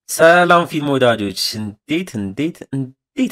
ሰላም ፊልም ወዳጆች እንዴት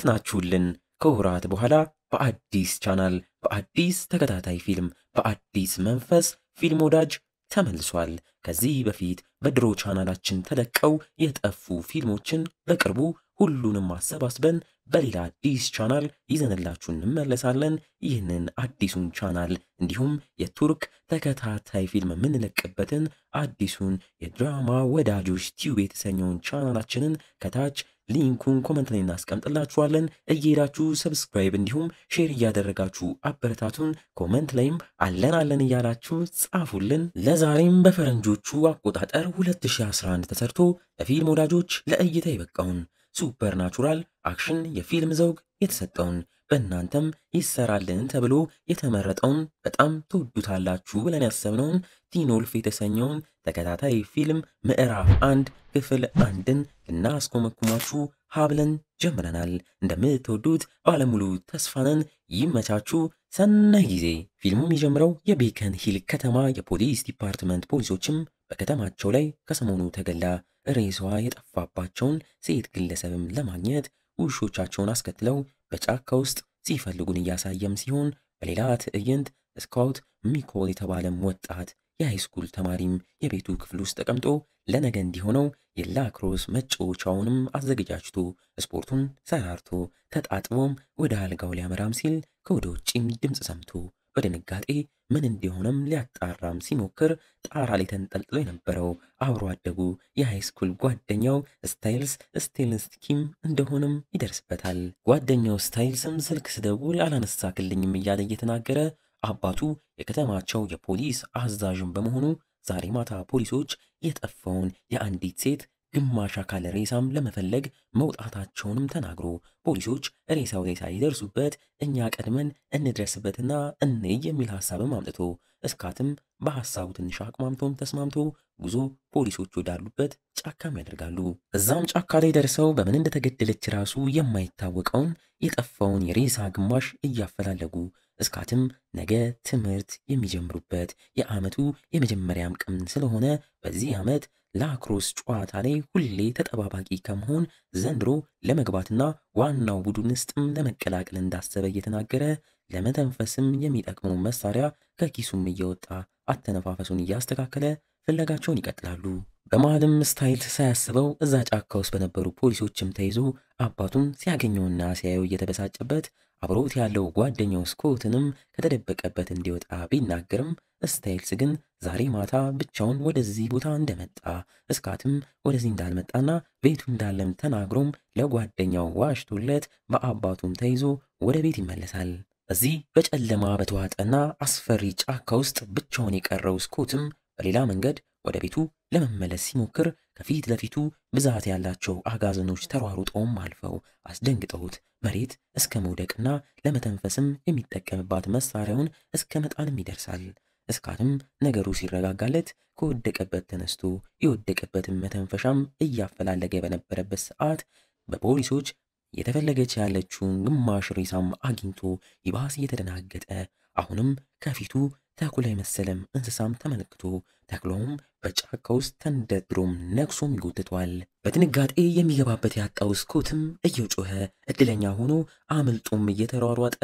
ናችሁልን? ከወራት በኋላ በአዲስ ቻናል በአዲስ ተከታታይ ፊልም በአዲስ መንፈስ ፊልም ወዳጅ ተመልሷል። ከዚህ በፊት በድሮ ቻናላችን ተለቀው የጠፉ ፊልሞችን በቅርቡ ሁሉንም አሰባስበን በሌላ አዲስ ቻናል ይዘንላችሁ እንመለሳለን። ይህንን አዲሱን ቻናል እንዲሁም የቱርክ ተከታታይ ፊልም የምንለቅበትን አዲሱን የድራማ ወዳጆች ቲዩብ የተሰኘውን ቻናላችንን ከታች ሊንኩን ኮመንት ላይ እናስቀምጥላችኋለን። እየሄዳችሁ ሰብስክራይብ እንዲሁም ሼር እያደረጋችሁ አበረታቱን። ኮመንት ላይም አለን እያላችሁ ጻፉልን። ለዛሬም በፈረንጆቹ አቆጣጠር 2011 ተሰርቶ ለፊልም ወዳጆች ለእይታ የበቃውን ሱፐር ናቹራል አክሽን የፊልም ዘውግ የተሰጠውን በእናንተም ይሰራልን ተብሎ የተመረጠውን በጣም ትወዱታላችሁ ብለን ያሰብነውን ቲን ወልፍ የተሰኘውን ተከታታይ ፊልም ምዕራፍ 1 ክፍል 1ን ልናስኮመኩማችሁ ሀብለን ጀምረናል። እንደምትወዱት ባለሙሉ ተስፋነን። ይመቻችሁ። ሰናይ ጊዜ። ፊልሙ የሚጀምረው የቤከን ሂል ከተማ የፖሊስ ዲፓርትመንት ፖሊሶችም በከተማቸው ላይ ከሰሞኑ ተገላ ሬሳዋ የጠፋባቸውን ሴት ግለሰብም ለማግኘት ውሾቻቸውን አስከትለው በጫካ ውስጥ ሲፈልጉን እያሳየም ሲሆን፣ በሌላ ትዕይንት ስካውት ሚኮል የተባለም ወጣት የሃይስኩል ተማሪም የቤቱ ክፍል ውስጥ ተቀምጦ ለነገ እንዲሆነው የላክሮስ መጫወቻውንም አዘገጃጅቶ ስፖርቱን ሰራርቶ ተጣጥቦም ወደ አልጋው ሊያመራም ሲል ከወደ ውጭም ድምፅ ሰምቶ በድንጋጤ ምን እንደሆነም ሊያጣራም ሲሞክር ጣራ ላይ ተንጠልጥሎ የነበረው አብሮ አደጉ የሃይስኩል ጓደኛው ስቴልስኪም እንደሆነም ይደርስበታል። ጓደኛው ስታይልስም ስልክ ስደውል አላነሳክልኝም እያለ እየተናገረ አባቱ የከተማቸው የፖሊስ አዛዥም በመሆኑ ዛሬ ማታ ፖሊሶች የጠፋውን የአንዲት ሴት ግማሽ አካል ሬሳም ለመፈለግ መውጣታቸውንም ተናግሮ ፖሊሶች ሬሳው ላይ ሳይደርሱበት እኛ ቀድመን እንድረስበትና እንይ የሚል ሐሳብም አምጥቶ እስካትም በሐሳቡ ትንሽ አቅማምቶም ተስማምቶ ጉዞ ፖሊሶች ወዳሉበት ጫካም ያደርጋሉ። እዛም ጫካ ላይ ደርሰው በምን እንደተገደለች ራሱ የማይታወቀውን የጠፋውን የሬሳ ግማሽ እያፈላለጉ እስካትም ነገ ትምህርት የሚጀምሩበት የዓመቱ የመጀመሪያም ቀን ስለሆነ በዚህ ዓመት ላክሮስ ጨዋታ ላይ ሁሌ ተጠባባቂ ከመሆን ዘንድሮ ለመግባትና ዋናው ቡድን ውስጥም ለመቀላቀል እንዳሰበ እየተናገረ ለመተንፈስም የሚጠቅመው መሳሪያ ከኪሱም እየወጣ አተነፋፈሱን እያስተካከለ ፍለጋቸውን ይቀጥላሉ። በመሃልም ስታይልስ ሳያስበው እዛ ጫካ ውስጥ በነበሩ ፖሊሶችም ተይዞ አባቱን ሲያገኘውና ሲያየው እየተበሳጨበት አብሮት ያለው ጓደኛው ስኮትንም ከተደበቀበት እንዲወጣ ቢናገርም ስታይልስ ግን ዛሬ ማታ ብቻውን ወደዚህ ቦታ እንደመጣ እስካትም ወደዚህ እንዳልመጣና ቤቱ እንዳለም ተናግሮም ለጓደኛው ዋሽቶለት በአባቱም ተይዞ ወደ ቤት ይመለሳል። እዚህ በጨለማ በተዋጠና አስፈሪ ጫካ ውስጥ ብቻውን የቀረው ስኮትም በሌላ መንገድ ወደ ቤቱ ለመመለስ ሲሞክር ከፊት ለፊቱ ብዛት ያላቸው አጋዘኖች ተሯሩጠውም አልፈው አስደንግጠውት መሬት እስከ መውደቅና ለመተንፈስም የሚጠቀምባት መሳሪያውን እስከ መጣልም ይደርሳል። እስካትም ነገሩ ሲረጋጋለት ከወደቀበት ተነስቶ የወደቀበትን መተንፈሻም እያፈላለገ በነበረበት ሰዓት በፖሊሶች የተፈለገች ያለችውን ግማሽ ሬሳም አግኝቶ ይባስ እየተደናገጠ አሁንም ከፊቱ ተኩላ የመሰለም እንስሳም ተመልክቶ ተኩላውም በጫካ ውስጥ ተንደድሮም ነክሶም ይጎትቷል። በድንጋጤ የሚገባበት ያጣው ስኮትም እየጮኸ እድለኛ ሆኖ አምልጦም እየተሯሯጠ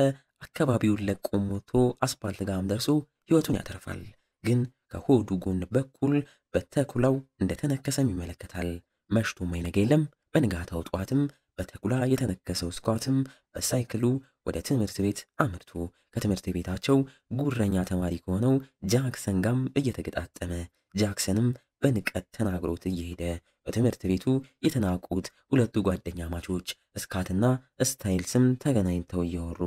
አካባቢውን ለቆም ወጥቶ አስፓልት ጋም ደርሶ ሕይወቱን ያተርፋል። ግን ከሆዱ ጎን በኩል በተኩላው እንደተነከሰም ይመለከታል። መሽቶም አይነጋ የለም። በንጋታው ጠዋትም በተኩላ የተነከሰው ስኮትም በሳይክሉ ወደ ትምህርት ቤት አምርቶ ከትምህርት ቤታቸው ጉረኛ ተማሪ ከሆነው ጃክሰን ጋም እየተገጣጠመ ጃክሰንም በንቀት ተናግሮት እየሄደ በትምህርት ቤቱ የተናቁት ሁለቱ ጓደኛ ማቾች ስካትና ስታይልስም ተገናኝተው እያወሩ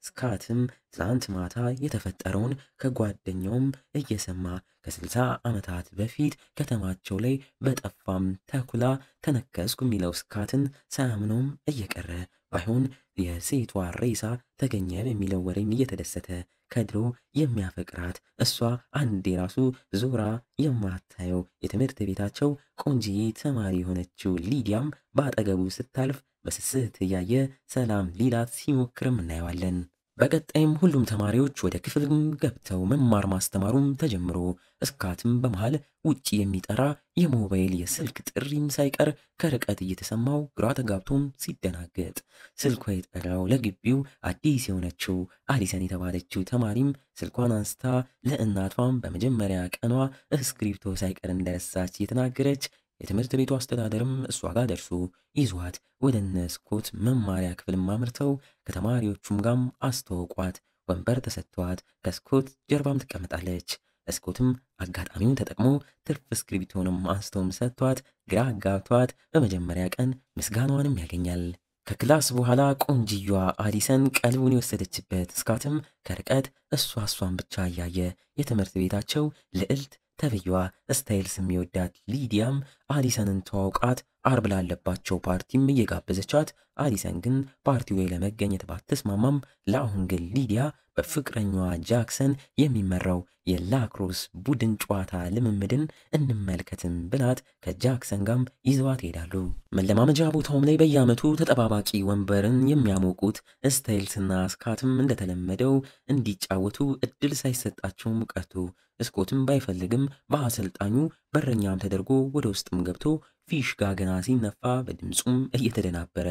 ስካትም ትላንት ማታ የተፈጠረውን ከጓደኛውም እየሰማ ከ60 ዓመታት በፊት ከተማቸው ላይ በጠፋም ተኩላ ተነከስኩ የሚለው ስካትን ሳያምነውም እየቀረ ባይሆን የሴቷ ሬሳ ተገኘ በሚለው ወሬም እየተደሰተ ከድሮ የሚያፈቅራት እሷ አንዴ ራሱ ዞራ የማታየው የትምህርት ቤታቸው ቆንጂዬ ተማሪ የሆነችው ሊዲያም በአጠገቡ ስታልፍ በስስት እያየ ሰላም ሊላት ሲሞክርም እናየዋለን። በቀጣይም ሁሉም ተማሪዎች ወደ ክፍል ገብተው መማር ማስተማሩም ተጀምሮ ስካትም በመሃል ውጪ የሚጠራ የሞባይል የስልክ ጥሪም ሳይቀር ከርቀት እየተሰማው ግራ ተጋብቶም ሲደናገጥ ስልኳ የጠራው ለግቢው አዲስ የሆነችው አሊሰን የተባለችው ተማሪም ስልኳን አንስታ ለእናቷም በመጀመሪያ ቀኗ እስክሪፕቶ ሳይቀር እንደረሳች እየተናገረች የትምህርት ቤቱ አስተዳደርም እሷ ጋር ደርሶ ይዟት ወደ ስኮት መማሪያ ክፍልም አምርተው ከተማሪዎቹም ጋም አስተዋውቋት ወንበር ተሰጥቷት ከስኮት ጀርባም ትቀመጣለች። ስኮትም አጋጣሚውን ተጠቅሞ ትርፍ እስክሪፕቶንም አንስቶም ሰጥቷት ግራ አጋብቷት በመጀመሪያ ቀን ምስጋናዋንም ያገኛል። ከክላስ በኋላ ቆንጅየዋ አሊሰን ቀልቡን የወሰደችበት ስካትም ከርቀት እሷን ብቻ እያየ የትምህርት ቤታቸው ልዕልት ተብየዋ ስታይልስ የሚወዳት ሊዲያም አሊሰንን ተዋውቃት አርብ ላለባቸው ፓርቲም እየጋበዘቻት አሊሰን ግን ፓርቲው ላይ ለመገኘት ባትስማማም ለአሁን ግን ሊዲያ በፍቅረኛዋ ጃክሰን የሚመራው የላክሮስ ቡድን ጨዋታ ልምምድን እንመልከትም ብላት ከጃክሰን ጋም ይዘዋት ይሄዳሉ። መለማመጃ ቦታውም ላይ በየዓመቱ ተጠባባቂ ወንበርን የሚያሞቁት ስታይልስና ስካትም እንደተለመደው እንዲጫወቱ እድል ሳይሰጣቸውም ቀርቶ ስኮትም ባይፈልግም በአሰልጣኙ በረኛም ተደርጎ ወደ ውስጥም ገብቶ ፊሽካ ገና ሲነፋ በድምፁም እየተደናበረ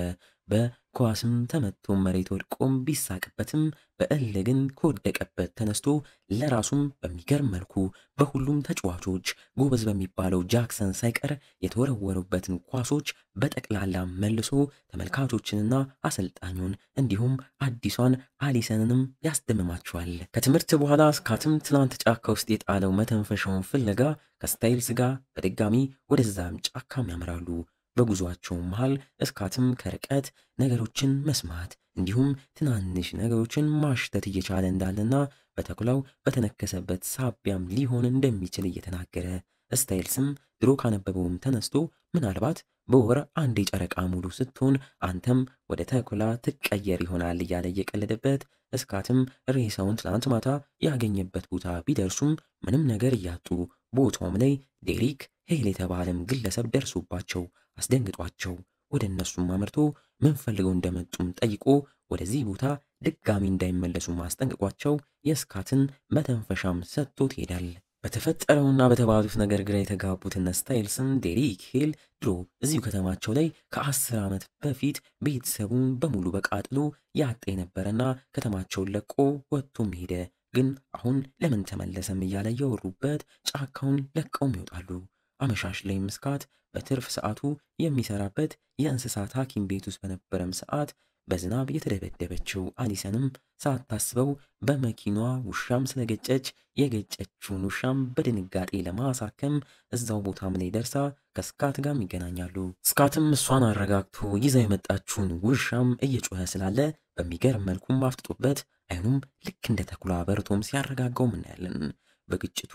በኳስም ተመቶ መሬት ወድቆም ቢሳቅበትም በእል ግን ከወደቀበት ተነስቶ ለራሱም በሚገርም መልኩ በሁሉም ተጫዋቾች ጎበዝ በሚባለው ጃክሰን ሳይቀር የተወረወሩበትን ኳሶች በጠቅላላ መልሶ ተመልካቾችንና አሰልጣኙን እንዲሁም አዲሷን አሊሰንንም ያስደምማቸዋል። ከትምህርት በኋላ ስካትም ትናንት ጫካ ውስጥ የጣለው መተንፈሻውን ፍለጋ ከስታይልስ ጋር በድጋሚ ወደዛም ጫካም ያመራሉ። በጉዟቸው መሃል ስካትም ከርቀት ነገሮችን መስማት እንዲሁም ትናንሽ ነገሮችን ማሽተት እየቻለ እንዳለና በተኩላው በተነከሰበት ሳቢያም ሊሆን እንደሚችል እየተናገረ ስታይልስም ድሮ ካነበበውም ተነስቶ ምናልባት በወር አንድ የጨረቃ ሙሉ ስትሆን አንተም ወደ ተኩላ ትቀየር ይሆናል እያለ እየቀለደበት ስካትም ሬሳውን ትላንት ማታ ያገኘበት ቦታ ቢደርሱም ምንም ነገር እያጡ ቦታውም ላይ ዴሪክ ሄል የተባለም ግለሰብ ደርሶባቸው አስደንግጧቸው ወደ እነሱም አመርቶ ምን ፈልገው እንደመጡም ጠይቆ ወደዚህ ቦታ ድጋሚ እንዳይመለሱ ማስጠንቅቋቸው የስካትን መተንፈሻም ሰጥቶት ይሄዳል። በተፈጠረውና በተባሉት ነገር ግራ የተጋቡትና ስታይልስም ዴሪክ ሄል ድሮ እዚሁ ከተማቸው ላይ ከ10 ዓመት በፊት ቤተሰቡን በሙሉ በቃጥሎ ያጣ የነበረና ከተማቸውን ለቆ ወጥቶም ሄደ። ግን አሁን ለምን ተመለሰም እያለ ያወሩበት ጫካውን ለቀውም ይወጣሉ። አመሻሽ ላይ ስካት በትርፍ ሰዓቱ የሚሰራበት የእንስሳት ሐኪም ቤት ውስጥ በነበረም ሰዓት በዝናብ የተደበደበችው አሊሰንም ሳታስበው በመኪናዋ ውሻም ስለገጨች የገጨችውን ውሻም በድንጋጤ ለማሳከም እዛው ቦታም ላይ ደርሳ ከስካት ጋርም ይገናኛሉ። ስካትም እሷን አረጋግቶ ይዛ የመጣችውን ውሻም እየጮኸ ስላለ በሚገርም መልኩም አፍጥጦበት አይኑም ልክ እንደ ተኩላ በርቶም ሲያረጋጋው እናያለን። በግጭቱ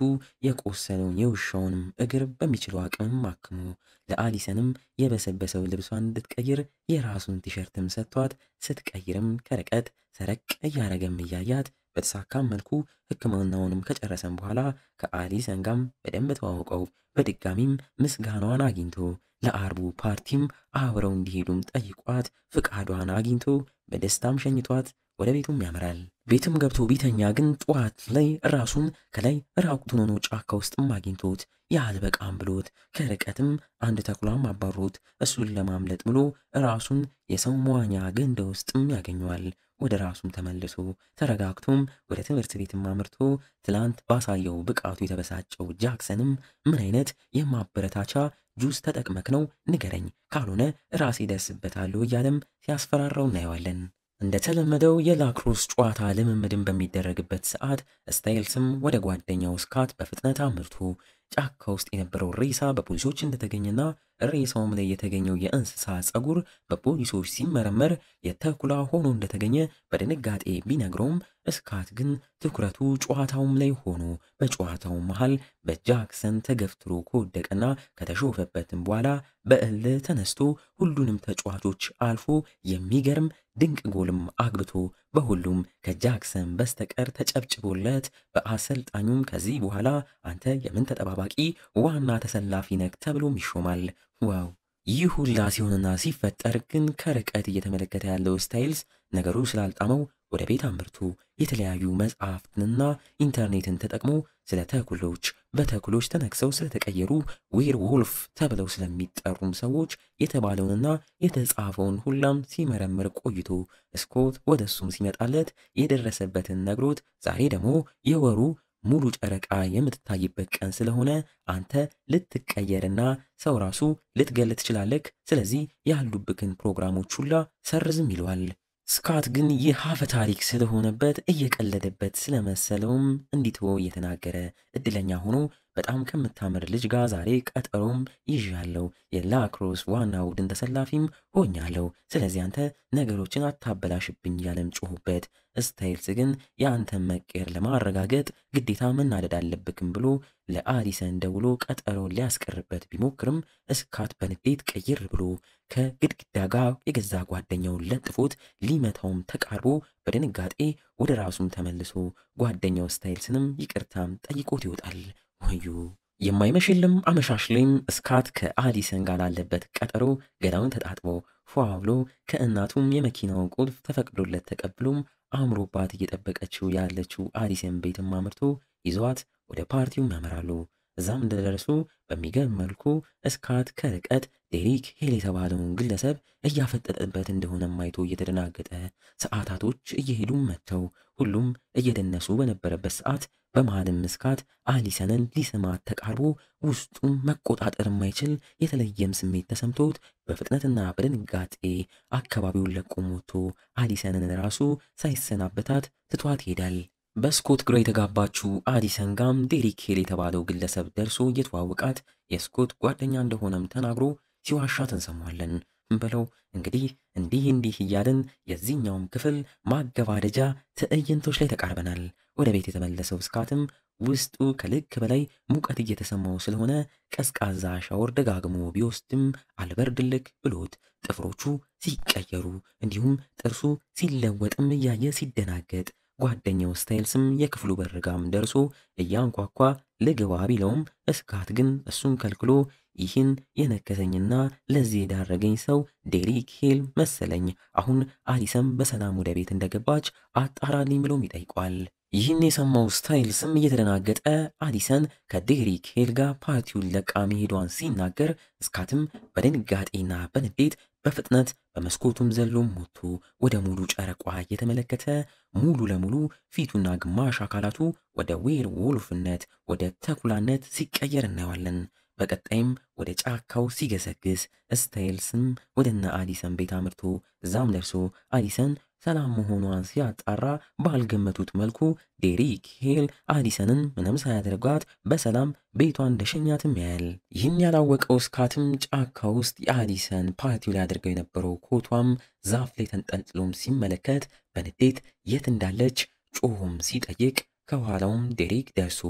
የቆሰለውን የውሻውንም እግር በሚችለው አቅምም አክሞ ለአሊሰንም የበሰበሰው ልብሷን እንድትቀይር የራሱን ቲሸርትም ሰጥቷት ስትቀይርም ከርቀት ሰረቅ እያረገም እያያት በተሳካም መልኩ ሕክምናውንም ከጨረሰም በኋላ ከአሊሰን ጋርም በደንብ ተዋውቀው በድጋሚም ምስጋናዋን አግኝቶ ለአርቡ ፓርቲም አብረው እንዲሄዱም ጠይቋት ፍቃዷን አግኝቶ በደስታም ሸኝቷት ወደ ቤቱም ያመራል። ቤትም ገብቶ ቢተኛ ግን ጠዋት ላይ ራሱን ከላይ ራቁቱን ሆኖ ጫካ ውስጥም አግኝቶት ያልበቃም ብሎት ከርቀትም አንድ ተኩላም አባሮት እሱን ለማምለጥ ብሎ ራሱን የሰው መዋኛ ገንዳ ውስጥም ያገኘዋል። ወደ ራሱም ተመልሶ ተረጋግቶም ወደ ትምህርት ቤትም አምርቶ ትላንት ባሳየው ብቃቱ የተበሳጨው ጃክሰንም ምን አይነት የማበረታቻ ጁስ ተጠቅመክ ነው ንገረኝ፣ ካልሆነ ራሴ ደርስበታለሁ እያለም ሲያስፈራራው እናየዋለን። እንደተለመደው የላክሮስ ጨዋታ ልምምድን በሚደረግበት ሰዓት ስታይልስም ወደ ጓደኛው ስካት በፍጥነት አምርቶ ጫካ ውስጥ የነበረው ሬሳ በፖሊሶች እንደተገኘና ሬሳውም ላይ የተገኘው የእንስሳ ጸጉር በፖሊሶች ሲመረመር የተኩላ ሆኖ እንደተገኘ በድንጋጤ ቢነግረውም ስካት ግን ትኩረቱ ጨዋታውም ላይ ሆኖ በጨዋታው መሃል በጃክሰን ተገፍትሮ ከወደቀና ከተሾፈበትም በኋላ በእል ተነስቶ ሁሉንም ተጫዋቾች አልፎ የሚገርም ድንቅ ጎልም አግብቶ በሁሉም ከጃክሰን በስተቀር ተጨብጭቦለት በአሰልጣኙም ከዚህ በኋላ አንተ የምን ተጠባባቂ ዋና ተሰላፊ ነክ ተብሎም ይሾማል። ዋው! ይህ ሁላ ሲሆንና ሲፈጠር ግን ከርቀት እየተመለከተ ያለው ስታይልስ ነገሩ ስላልጣመው ወደ ቤት አምርቶ የተለያዩ መጽሐፍትንና ኢንተርኔትን ተጠቅሞ ስለ ተኩሎች በተኩሎች ተነክሰው ስለተቀየሩ ዌር ወልፍ ተብለው ስለሚጠሩም ሰዎች የተባለውንና የተጻፈውን ሁላም ሲመረምር ቆይቶ ስኮት ወደ እሱም ሲመጣለት የደረሰበትን ነግሮት ዛሬ ደግሞ የወሩ ሙሉ ጨረቃ የምትታይበት ቀን ስለሆነ አንተ ልትቀየርና ሰው ራሱ ልትገል ትችላለህ። ስለዚህ ያሉብክን ፕሮግራሞች ሁላ ሰርዝም ይለዋል። ስካት ግን ይህ አፈ ታሪክ ስለሆነበት እየቀለደበት ስለመሰለውም እንዲተው እየተናገረ እድለኛ ሆኖ በጣም ከምታምር ልጅ ጋር ዛሬ ቀጠሮም ይዣለሁ፣ የላክሮስ ዋና ቡድን ተሰላፊም ሆኛለሁ። ስለዚህ አንተ ነገሮችን አታበላሽብኝ ያለም ጮሁበት። ስታይልስ ግን የአንተን መቀየር ለማረጋገጥ ግዴታ መናደድ አለብክም ብሎ ለአሊሰን ደውሎ ቀጠሮን ሊያስቀርበት ቢሞክርም ስካት በንዴት ቀይር ብሎ ከግድግዳ ጋር የገዛ ጓደኛውን ለጥፎት ሊመታውም ተቃርቦ በድንጋጤ ወደ ራሱም ተመልሶ ጓደኛው ስታይልስንም ይቅርታም ጠይቆት ይወጣል። ወዩ የማይመሽልም አመሻሽ ላይም ስካት ከአሊሰን ጋር ላለበት ቀጠሮ ገላውን ተጣጥቦ ፏ ብሎ ከእናቱም የመኪናውን ቁልፍ ተፈቅዶለት ተቀብሎም አምሮባት እየጠበቀችው ያለችው አሊሰን ቤትም አምርቶ ይዟት ወደ ፓርቲውም ያመራሉ። እዛም እንደደረሱ በሚገርም መልኩ ስካት ከርቀት ዴሪክ ሄል የተባለውን ግለሰብ እያፈጠጠበት እንደሆነ ማይቶ እየተደናገጠ ሰዓታቶች እየሄዱም መጥተው ሁሉም እየደነሱ በነበረበት ሰዓት በመሃልም ስካት አሊሰንን ሊስማት ተቃርቦ ውስጡም መቆጣጠር የማይችል የተለየም ስሜት ተሰምቶት በፍጥነትና በድንጋጤ አካባቢውን ለቆም ወጥቶ አሊሰንን ራሱ ሳይሰናበታት ትቷት ይሄዳል። በስኮት ግራ የተጋባችው አሊሰን ጋም ዴሪክ ሄል የተባለው ግለሰብ ደርሶ እየተዋወቃት የስኮት ጓደኛ እንደሆነም ተናግሮ ሲዋሻት እንሰማለን። በለው እንግዲህ እንዲህ እያልን የዚህኛውም ክፍል ማገባደጃ ትዕይንቶች ላይ ተቃርበናል። ወደ ቤት የተመለሰው ስካትም ውስጡ ከልክ በላይ ሙቀት እየተሰማው ስለሆነ ቀዝቃዛ ሻወር ደጋግሞ ቢወስድም አልበርድልክ ብሎት ጥፍሮቹ ሲቀየሩ እንዲሁም ጥርሱ ሲለወጥም እያየ ሲደናገጥ ጓደኛው ስታይልስም የክፍሉ በርጋም ደርሶ እያንኳኳ ልግባ ቢለውም ስካት ግን እሱን ከልክሎ ይህን የነከሰኝና ለዚህ የዳረገኝ ሰው ዴሪክ ሄል መሰለኝ፣ አሁን አሊሰን በሰላም ወደ ቤት እንደገባች አጣራልኝ ብሎም ይጠይቋል። ይህን የሰማው ስታይልስም እየተደናገጠ አሊሰን ከዴሪክ ሄል ጋር ፓርቲውን ለቃ መሄዷን ሲናገር ስካትም በድንጋጤና በንዴት በፍጥነት በመስኮቱም ዘሎም ሞቶ ወደ ሙሉ ጨረቋ እየተመለከተ ሙሉ ለሙሉ ፊቱና ግማሽ አካላቱ ወደ ዌር ወልፍነት ወደ ተኩላነት ሲቀየር እናየዋለን። በቀጣይም ወደ ጫካው ሲገሰግስ ስታይልስም ወደነ አሊሰን ቤት አምርቶ እዛም ደርሶ አሊሰን ሰላም መሆኗን ሲያጣራ ባልገመቱት መልኩ ዴሪክ ሄል አሊሰንን ምንም ሳያደርጋት በሰላም ቤቷን እንደሸኛትም ያያል። ይህን ያላወቀው ስካትም ጫካ ውስጥ የአሊሰን ፓርቲው ላይ አድርገው የነበረው ኮቷም ዛፍ ላይ ተንጠልጥሎም ሲመለከት በንዴት የት እንዳለች ጮሆም ሲጠይቅ ከኋላውም ዴሪክ ደርሶ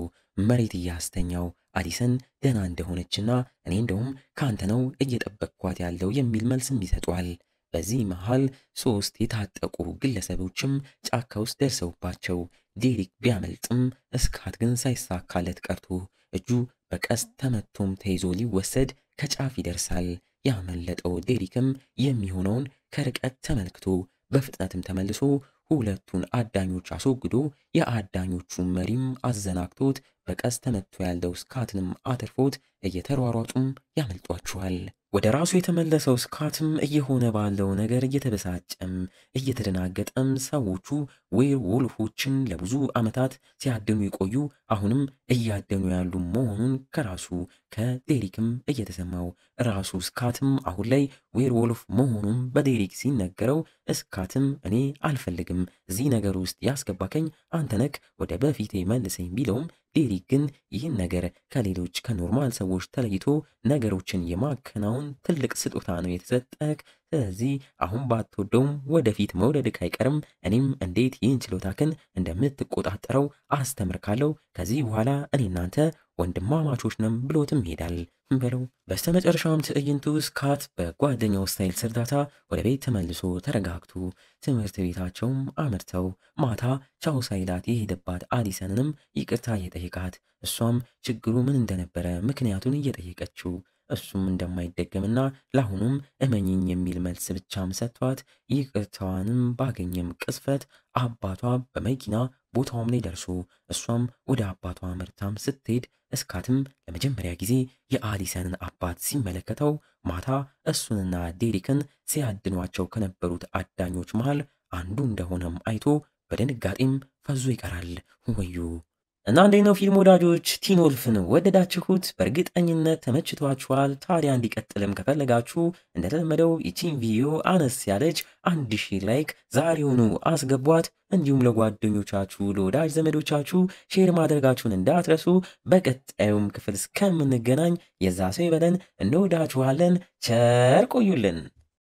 መሬት እያስተኛው አሊሰን ደህና እንደሆነችና እኔ እንደውም ካንተ ነው እየጠበቅኳት ያለው የሚል መልስም ይሰጧል። በዚህ መሃል ሶስት የታጠቁ ግለሰቦችም ጫካ ውስጥ ደርሰውባቸው ዴሪክ ቢያመልጥም ስካት ግን ሳይሳካለት ቀርቶ እጁ በቀስት ተመቶም ተይዞ ሊወሰድ ከጫፍ ይደርሳል። ያመለጠው ዴሪክም የሚሆነውን ከርቀት ተመልክቶ በፍጥነትም ተመልሶ ሁለቱን አዳኞች አስወግዶ የአዳኞቹን መሪም አዘናግቶት በቀስት ተመቶ ያለው ስካትንም አትርፎት እየተሯሯጡም ያመልጧቸዋል። ወደ ራሱ የተመለሰው ስካትም እየሆነ ባለው ነገር እየተበሳጨም እየተደናገጠም ሰዎቹ ዌር ወልፎችን ለብዙ ዓመታት ሲያደኑ የቆዩ አሁንም እያደኑ ያሉ መሆኑን ከራሱ ከዴሪክም እየተሰማው ራሱ ስካትም አሁን ላይ ዌር ወልፍ መሆኑን በዴሪክ ሲነገረው ስካትም እኔ አልፈልግም፣ እዚህ ነገር ውስጥ ያስገባከኝ አንተ ነክ፣ ወደ በፊቴ መልሰኝ ቢለውም ዴሪክ ግን ይህን ነገር ከሌሎች ከኖርማል ሰዎች ተለይቶ ነገሮችን የማከናወን ትልቅ ስጦታ ነው የተሰጠክ። ስለዚህ አሁን ባትወደውም ወደፊት መውደድክ አይቀርም። እኔም እንዴት ይህን ችሎታክን እንደምትቆጣጠረው አስተምርካለሁ። ከዚህ በኋላ እኔ እናንተ ወንድማማቾች ነን ብሎትም ይሄዳል። በለው በስተመጨረሻም ትዕይንቱ ስካት በጓደኛው ስታይልስ እርዳታ ወደ ቤት ተመልሶ ተረጋግቶ ትምህርት ቤታቸውም አምርተው ማታ ቻው ሳይላት የሄደባት አሊሰንንም ይቅርታ እየጠየቃት እሷም ችግሩ ምን እንደነበረ ምክንያቱን እየጠየቀችው እሱም እንደማይደገምና ለአሁኑም እመኝኝ የሚል መልስ ብቻም ሰጥቷት ይቅርታዋንም ባገኘም ቅጽበት አባቷ በመኪና ቦታውም ላይ ደርሶ እሷም ወደ አባቷ መርታም ስትሄድ እስካትም ለመጀመሪያ ጊዜ የአሊሰንን አባት ሲመለከተው ማታ እሱንና ዴሪክን ሲያድኗቸው ከነበሩት አዳኞች መሃል አንዱ እንደሆነም አይቶ በድንጋጤም ፈዞ ይቀራል። ወዩ! እና እንዴት ነው ፊልም ወዳጆች? ቲን ወልፍን ወደዳችሁት? በእርግጠኝነት ተመችቷችኋል። ታዲያ እንዲቀጥልም ከፈለጋችሁ እንደተለመደው ይቺን ቪዲዮ አነስ ያለች 1000 ላይክ ዛሬውኑ አስገቧት። እንዲሁም ለጓደኞቻችሁ ለወዳጅ ዘመዶቻችሁ ሼር ማድረጋችሁን እንዳትረሱ። በቀጣዩም ክፍል እስከምንገናኝ የዛ ሰው ይበለን። እንወዳችኋለን። ቸር ቆዩልን።